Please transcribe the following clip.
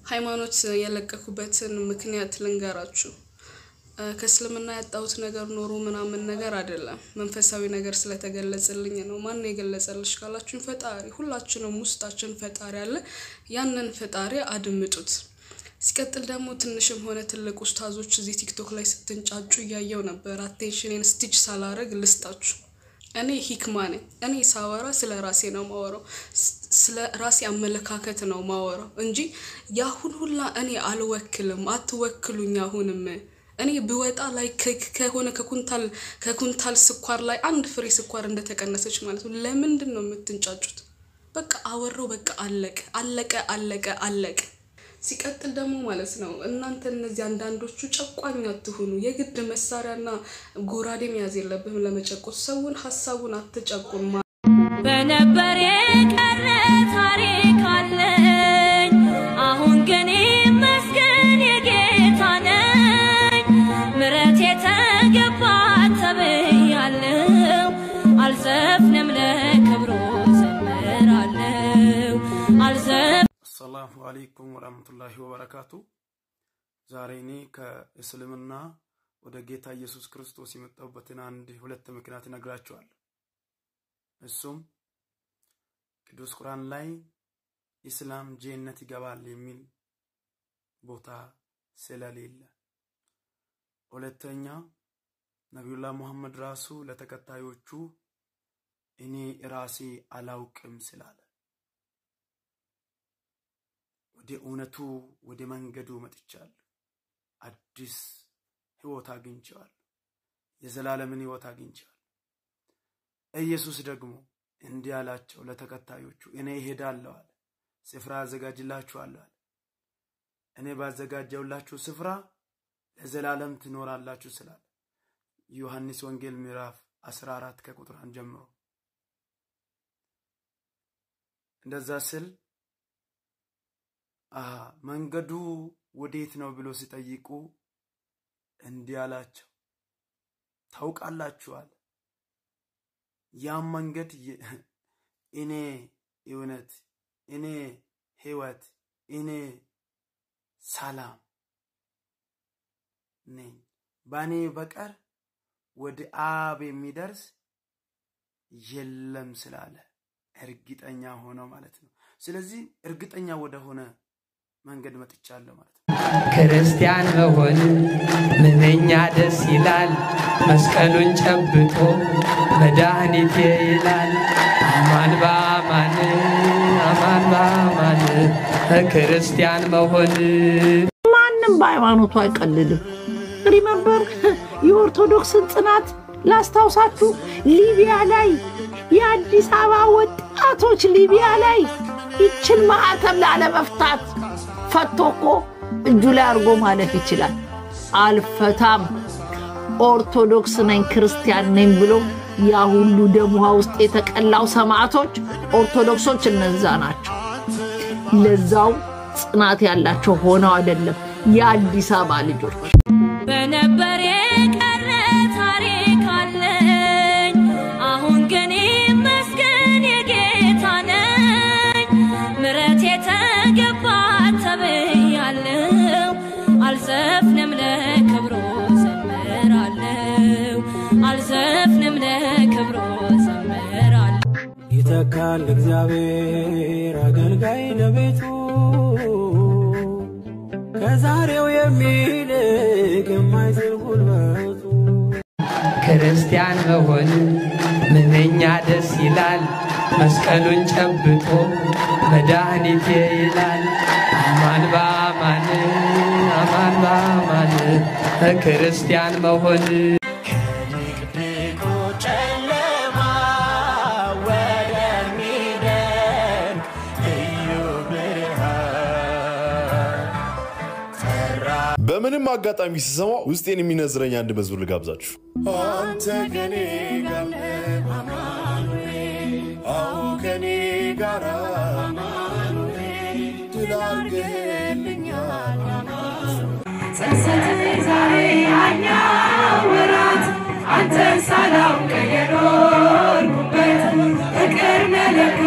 ሃይማኖት ያለቀኩበትን ምክንያት ልንገራችሁ ከእስልምና ያጣሁት ነገር ኖሮ ምናምን ነገር አይደለም መንፈሳዊ ነገር ስለተገለጸልኝ ነው ማን የገለጸልሽ ካላችሁን ፈጣሪ ሁላችንም ውስጣችን ፈጣሪ አለ ያንን ፈጣሪ አድምጡት ሲቀጥል ደግሞ ትንሽም ሆነ ትልቅ ኡስታዞች እዚህ ቲክቶክ ላይ ስትንጫጩ ያያው ነበር አቴንሽንን ስቲች ሳላረግ ልስጣችሁ እኔ ሂክማ ነኝ እኔ ሳወራ ስለ ራሴ ነው ማወራው ስለ ራሴ አመለካከት ነው ማወራው እንጂ ያሁን ሁላ እኔ አልወክልም አትወክሉኝ አሁንም እኔ ብወጣ ላይ ከሆነ ከኩንታል ስኳር ላይ አንድ ፍሬ ስኳር እንደተቀነሰች ማለት ነው ለምንድን ነው የምትንጫጩት በቃ አወራው በቃ አለቀ ሲቀጥል ደግሞ ማለት ነው እናንተ እነዚህ አንዳንዶቹ ጨቋኝ አትሁኑ የግድ መሳሪያና ጎራዴ መያዝ የለብህም ለመጨቆስ ሰውን ሐሳቡን አትጨቁም በነበረ ቀረ ታሪክ አለኝ አሁን ግን መስገን የጌታ ነኝ ምሕረት የተገባ ተብያለሁ አልዘፍንም ለክብሩ ዘምራለሁ السلام عليكم ورحمة الله وبركاته زاريني كإسلامنا ودقيتا يسوس كريستوس يمتوبتنا عند هلت مكنات نقراتشوال السوم كدوس قرآن لاي إسلام جنة قبال يمين بوتا سلاليل ولتنيا نبي الله محمد رسول لتكتا يوچو إني راسي علاوكم سلالة ወደ እውነቱ ወደ መንገዱ መጥቻለሁ አዲስ ህይወት አግኝቻለሁ የዘላለምን ህይወት አግኝቻለሁ ኢየሱስ ደግሞ እንዲህ አላቸው ለተከታዮቹ እኔ እሄዳለሁ አለ ስፍራ አዘጋጅላችኋለሁ አለ እኔ ባዘጋጀውላችሁ ስፍራ ለዘላለም ትኖራላችሁ ስላለ ዮሐንስ ወንጌል ምዕራፍ 14 ከቁጥር 1 ጀምሮ እንደዛ ስል መንገዱ ወዴት ነው ብሎ ሲጠይቁ እንዲያላቸው ታውቃላችኋል ያ መንገድ እኔ እውነት እኔ ህይወት እኔ ሰላም ነኝ ባኔ በቀር ወደ አብ የሚደርስ የለም ስላለ እርግጠኛ ሆኖ ማለት ነው ስለዚህ እርግጠኛ ወደ ሆነ መንገድ መጥቻለሁ ማለት ነው ክርስቲያን መሆን ምንኛ ደስ ይላል መስቀሉን ጨብጦ መድኃኒቴ ይላል አማን በአማን ክርስቲያን መሆን ማንንም በሃይማኖቱ አይቀልልም ሪመምበር የኦርቶዶክስን ጽናት ላስታውሳችሁ ሊቢያ ላይ የአዲስ አበባ ወጣቶች ሊቢያ ላይ ይችን ማዕተብ ላለመፍታት ፈቶኮ እጁ ላይ አርጎ ማለፍ ይችላል አልፈታም ኦርቶዶክስ ነኝ ክርስቲያን ነኝ ብሎ ያ ሁሉ ደሙዋ ውስጥ የተቀላው ሰማዕቶች ኦርቶዶክሶች እነዛ ናቸው ለዛው ጽናት ያላቸው ሆነው አይደለም የአዲስ አበባ ልጆች በነበረ ቀረ ታሪክ አለኝ አሁን ግን መስገን የጌታ ነኝ ምሕረት የተገባ ተብያለሁ አልዘፍንም ለክብሩ ዘምራለሁ አልዘፍንም ለክብሩ ዘምራለሁ ይተካል እግዚአብሔር አገልጋይ ለቤቱ ከዛሬው የሚልቅ የማይዝል ጉልበቱ ክርስቲያን መሆን ምንኛ ደስ ይላል መስቀሉን ጨብጦ መድኃኒቴ ይላል አማን በአማን ክርስቲያን መሆን በምንም አጋጣሚ ሲሰማው ውስጤን የሚነዝረኝ አንድ መዝሙር ልጋብዛችሁ አንተ ከኔ ጋር አማኑኤል አው ከኔ ጋር አማኑኤል ድላርገህልኛል ሰንሰለት ዛሬ አኛ ወራት አንተ ሳላውቅ የኖርኩበት ፍቅር ነለካ